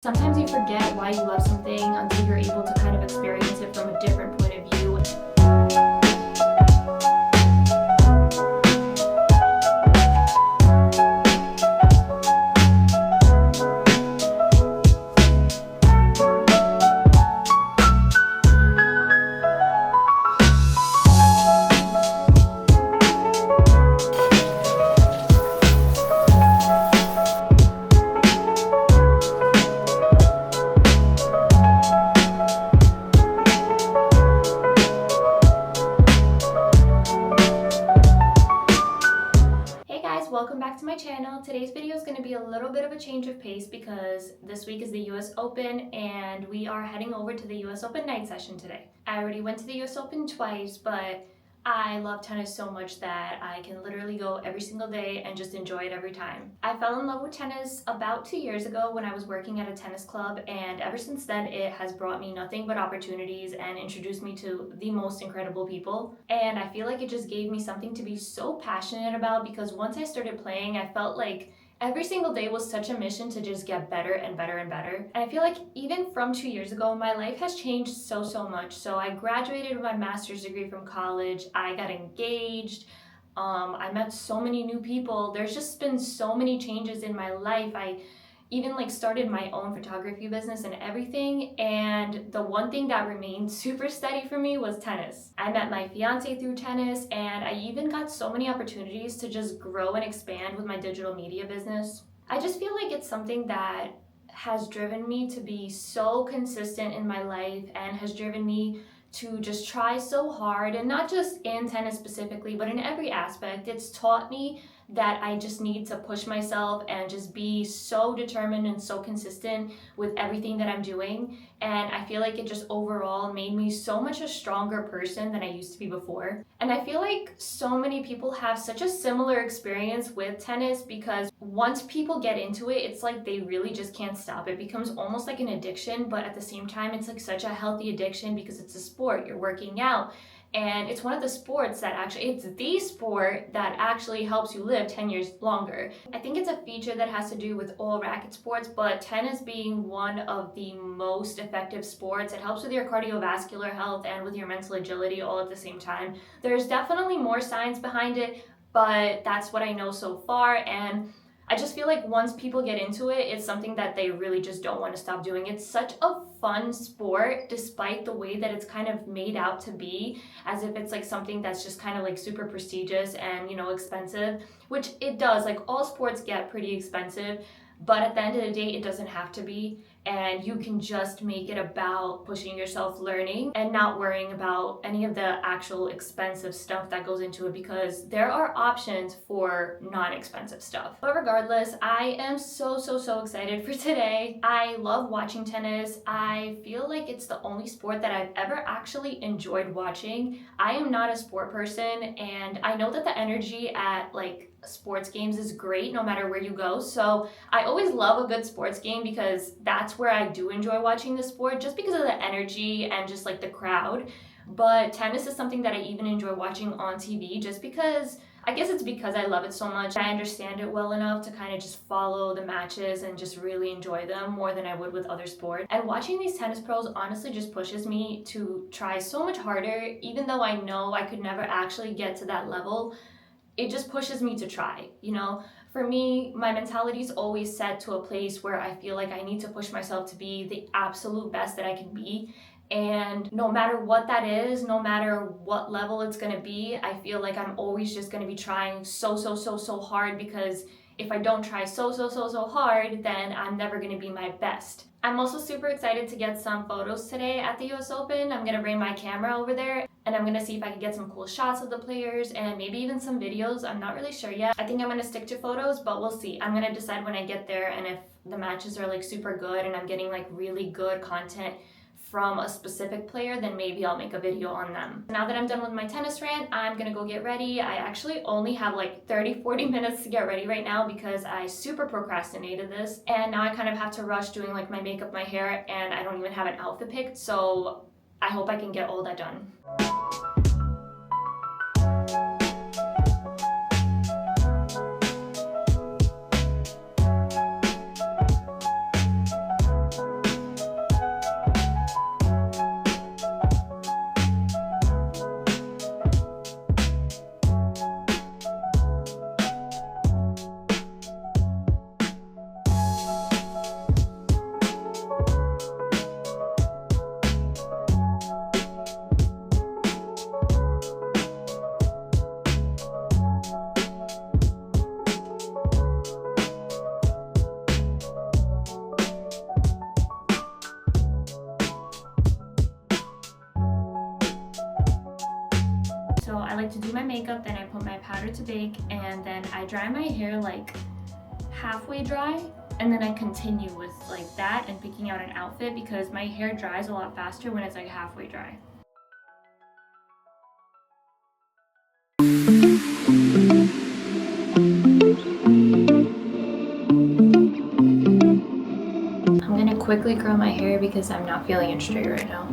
Sometimes you forget why you love something until you're able to kind of experience it from a different point of view. Hey guys, welcome back to my channel. Today's video is going to be a little bit of a change of pace because this week is the US Open and we are heading over to the US Open night session today. I already went to the US Open twice, but I love tennis so much that I can literally go every single day and just enjoy it every time. I fell in love with tennis about 2 years ago when I was working at a tennis club, and ever since then it has brought me nothing but opportunities and introduced me to the most incredible people. And I feel like it just gave me something to be so passionate about because once I started playing, I felt like every single day was such a mission to just get better and better and better. And I feel like even from 2 years ago, my life has changed so much. So I graduated with my master's degree from college. I got engaged. I met so many new people. There's just been so many changes in my life. I even started my own photography business and everything, and the one thing that remained super steady for me was tennis. I met my fiance through tennis, and I even got so many opportunities to just grow and expand with my digital media business. I just feel like it's something that has driven me to be so consistent in my life and has driven me to just try so hard, and not just in tennis specifically, but in every aspect. It's taught me that I just need to push myself and just be so determined and so consistent with everything that I'm doing. And I feel like it just overall made me so much a stronger person than I used to be before. And I feel like so many people have such a similar experience with tennis because once people get into it, it's like they really just can't stop. It becomes almost like an addiction, but at the same time, it's like such a healthy addiction because it's a sport, you're working out. And it's one of the sports that it's the sport that actually helps you live 10 years longer. I think it's a feature that has to do with all racket sports, but tennis being one of the most effective sports, it helps with your cardiovascular health and with your mental agility all at the same time. There's definitely more science behind it, but that's what I know so far. And I just feel like once people get into it, it's something that they really just don't want to stop doing. It's such a fun sport, despite the way that it's kind of made out to be, as if it's like something that's just kind of like super prestigious and, expensive, which it does. Like all sports get pretty expensive, but at the end of the day, it doesn't have to be. And you can just make it about pushing yourself, learning, and not worrying about any of the actual expensive stuff that goes into it, because there are options for non-expensive stuff. But regardless, I am so excited for today. I love watching tennis. I feel like it's the only sport that I've ever actually enjoyed watching. I am not a sport person, and I know that the energy at sports games is great no matter where you go. So I always love a good sports game because that's where I do enjoy watching the sport, just because of the energy and just like the crowd. But tennis is something that I even enjoy watching on TV just because I guess it's because I love it so much. I understand it well enough to kind of just follow the matches and just really enjoy them more than I would with other sports. And watching these tennis pros honestly just pushes me to try so much harder, even though I know I could never actually get to that level. It just pushes me to try, For me, my mentality is always set to a place where I feel like I need to push myself to be the absolute best that I can be. And no matter what that is, no matter what level it's gonna be, I feel like I'm always just gonna be trying so hard, because if I don't try so hard, then I'm never gonna be my best. I'm also super excited to get some photos today at the US Open. I'm gonna bring my camera over there and I'm gonna see if I can get some cool shots of the players and maybe even some videos. I'm not really sure yet. I think I'm gonna stick to photos, but we'll see. I'm gonna decide when I get there, and if the matches are super good and I'm getting really good content from a specific player, then maybe I'll make a video on them. Now that I'm done with my tennis rant, I'm gonna go get ready. I actually only have 30-40 minutes to get ready right now because I super procrastinated this, and now I kind of have to rush doing my makeup, my hair, and I don't even have an outfit picked, so I hope I can get all that done. my makeup, then I put my powder to bake, and then I dry my hair like halfway dry, and then I continue with like that and picking out an outfit because my hair dries a lot faster when it's like halfway dry. I'm gonna quickly curl my hair because I'm not feeling it straight right now.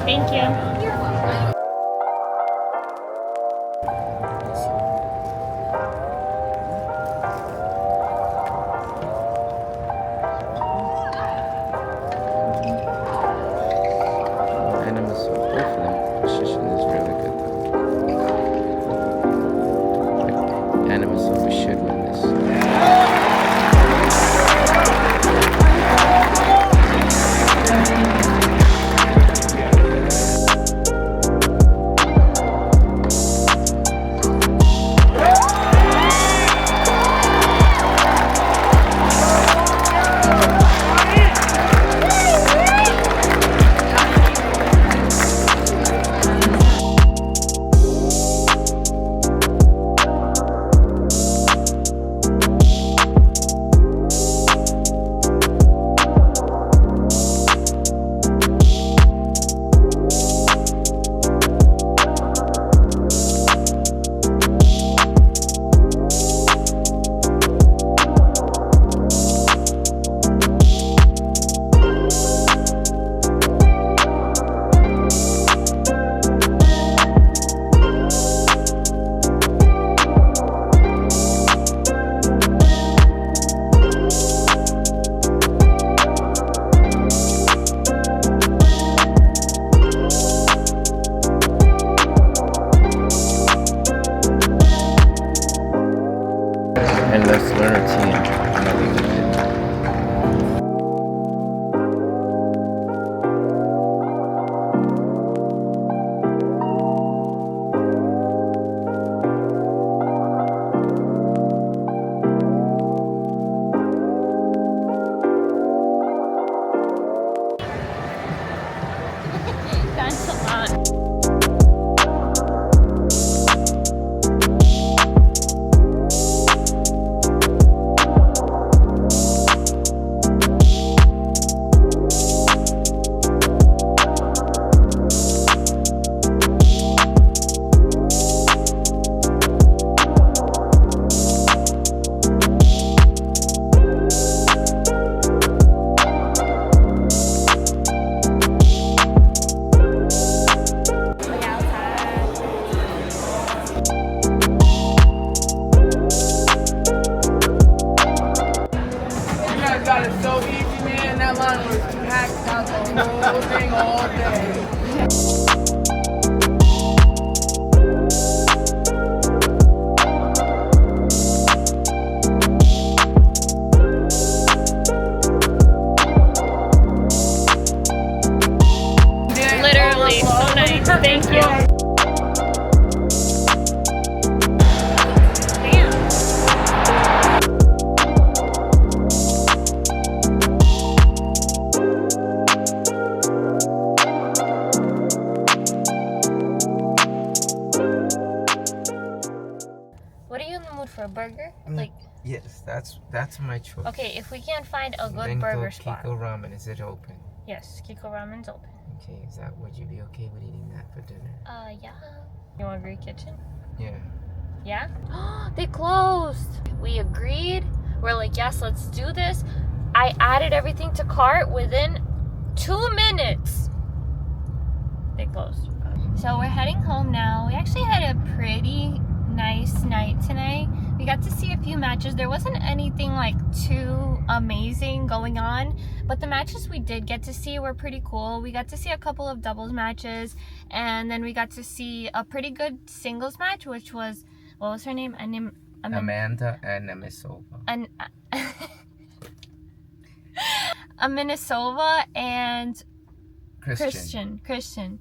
Thank you. You're welcome. Animals, both of them. Position is really good though. Like, animals, so we should win this. And let's learn a team. That's a lot. packed out the whole thing all day. Literally, so nice. Thank you. Damn. What are you in the mood for? A burger? Like, Yes, that's my choice. okay, if we can't find a good Then burger go spot. Kiko Ramen. Is it open? Yes, Kiko Ramen's open. Okay, would you be okay with eating that for dinner? Yeah. You want Greek kitchen? Yeah. Yeah? They closed. We agreed. We're like, yes, let's do this. I added everything to cart within 2 minutes. They closed. So we're heading home now. We actually had a pretty nice night tonight. We got to see a few matches. There wasn't anything like too amazing going on, but the matches we did get to see were pretty cool. We got to see a couple of doubles matches, and then we got to see a pretty good singles match, which was, what was her name? Amanda and Amisova. A Minnesota and Christian. Christian.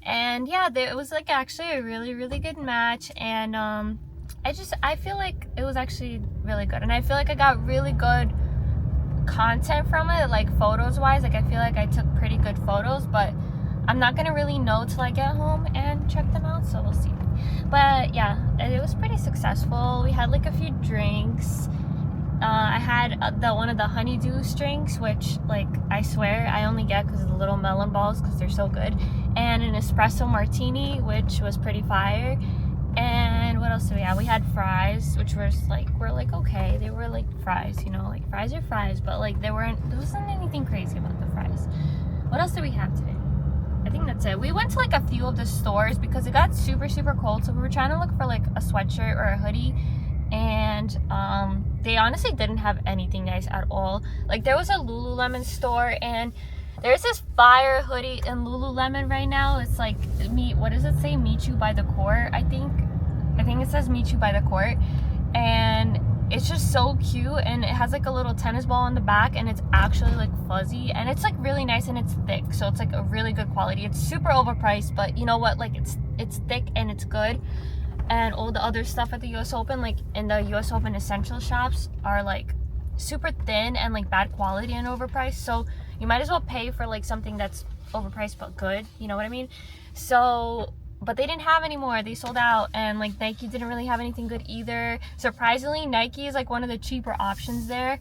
And yeah, it was like actually a really, really good match. And I feel like it was actually really good. And I feel like I got really good content from it, like photos wise. Like I feel like I took pretty good photos, but I'm not gonna really know till I get home and check them out, so we'll see. But yeah, it was pretty successful. We had like a few drinks. I had one of the honeydew drinks, which like I swear I only get because of the little melon balls because they're so good, and an espresso martini, which was pretty fire. And what else did we have? We had fries, which were like okay, they were like fries, you know, like fries are fries, but like there wasn't anything crazy about the fries. What else did we have today? I think that's it. We went to like a few of the stores because it got super, super cold, so we were trying to look for like a sweatshirt or a hoodie, and they honestly didn't have anything nice at all. Like there was a Lululemon store, and there's this fire hoodie in Lululemon right now. It's like, what does it say? Meet you by the court, I think it says meet you by the court, and it's just so cute, and it has like a little tennis ball on the back, and it's actually like fuzzy, and it's like really nice, and it's thick, so it's like a really good quality. It's super overpriced, but you know what, like it's thick and it's good. And all the other stuff at the US Open, like in the US Open essential shops, are like super thin and like bad quality and overpriced, so you might as well pay for like something that's overpriced but good, you know what I mean? So, but they didn't have any more. They sold out, and like Nike didn't really have anything good either. Surprisingly, Nike is like one of the cheaper options there.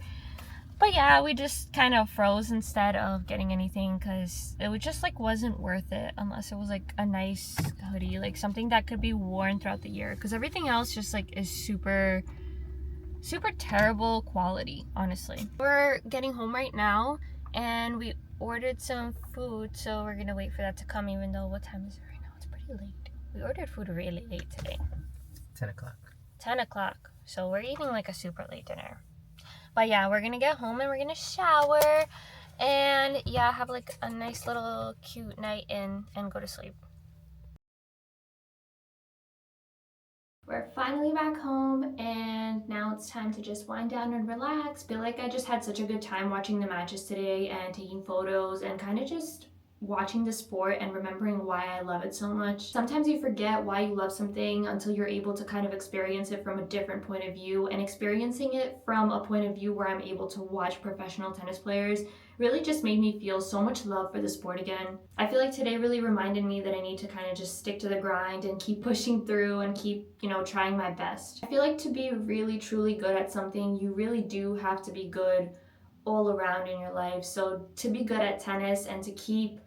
But yeah, we just kind of froze instead of getting anything because it was just like wasn't worth it unless it was like a nice hoodie, like something that could be worn throughout the year, because everything else just like is super, super terrible quality, honestly. We're getting home right now, and we ordered some food, so we're gonna wait for that to come, even though, what time is it right now? It's pretty late. We ordered food really late today. 10 o'clock. 10 o'clock. So we're eating like a super late dinner. But yeah, we're gonna get home and we're gonna shower and yeah, have like a nice little cute night in and go to sleep. We're finally back home, and now it's time to just wind down and relax. Feel like I just had such a good time watching the matches today and taking photos and kind of just watching the sport and remembering why I love it so much. Sometimes you forget why you love something until you're able to kind of experience it from a different point of view, and experiencing it from a point of view where I'm able to watch professional tennis players really just made me feel so much love for the sport again. I feel like today really reminded me that I need to kind of just stick to the grind and keep pushing through and keep, trying my best. I feel like to be really truly good at something, you really do have to be good all around in your life. So to be good at tennis and to keep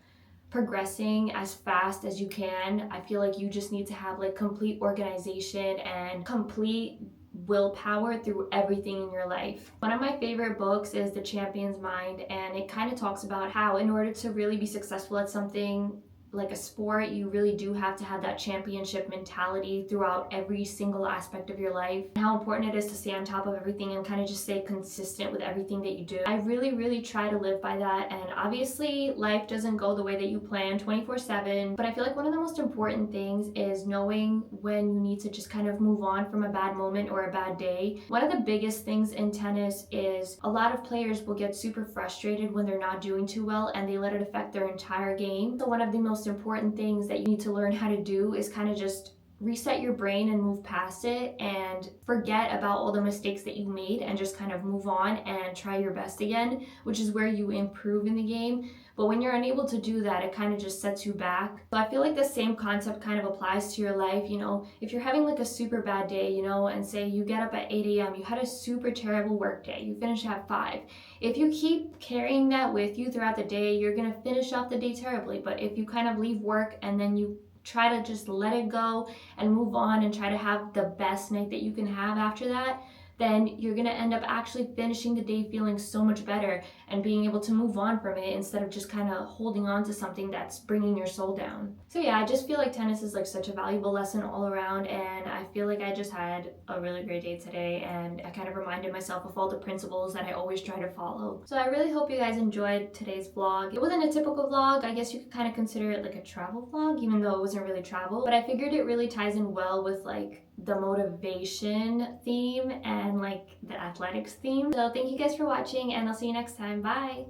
progressing as fast as you can, I feel like you just need to have like complete organization and complete willpower through everything in your life. One of my favorite books is The Champion's Mind, and it kind of talks about how in order to really be successful at something, like a sport, you really do have to have that championship mentality throughout every single aspect of your life. And how important it is to stay on top of everything and kind of just stay consistent with everything that you do. I really try to live by that, and obviously life doesn't go the way that you plan 24/7, but I feel like one of the most important things is knowing when you need to just kind of move on from a bad moment or a bad day. One of the biggest things in tennis is a lot of players will get super frustrated when they're not doing too well and they let it affect their entire game. So one of the most important things that you need to learn how to do is kind of just reset your brain and move past it and forget about all the mistakes that you made and just kind of move on and try your best again, which is where you improve in the game. But when you're unable to do that, it kind of just sets you back. So I feel like the same concept kind of applies to your life. You know, if you're having like a super bad day, you know, and say you get up at 8 a.m., you had a super terrible work day, you finish at 5. If you keep carrying that with you throughout the day, you're gonna finish off the day terribly. But if you kind of leave work and then you try to just let it go and move on and try to have the best night that you can have after that, then you're gonna end up actually finishing the day feeling so much better and being able to move on from it instead of just kind of holding on to something that's bringing your soul down. So yeah, I just feel like tennis is like such a valuable lesson all around, and I feel like I just had a really great day today, and I kind of reminded myself of all the principles that I always try to follow. So I really hope you guys enjoyed today's vlog. It wasn't a typical vlog. I guess you could kind of consider it like a travel vlog, even though it wasn't really travel, but I figured it really ties in well with like the motivation theme and like the athletics theme. So thank you guys for watching, and I'll see you next time. Bye.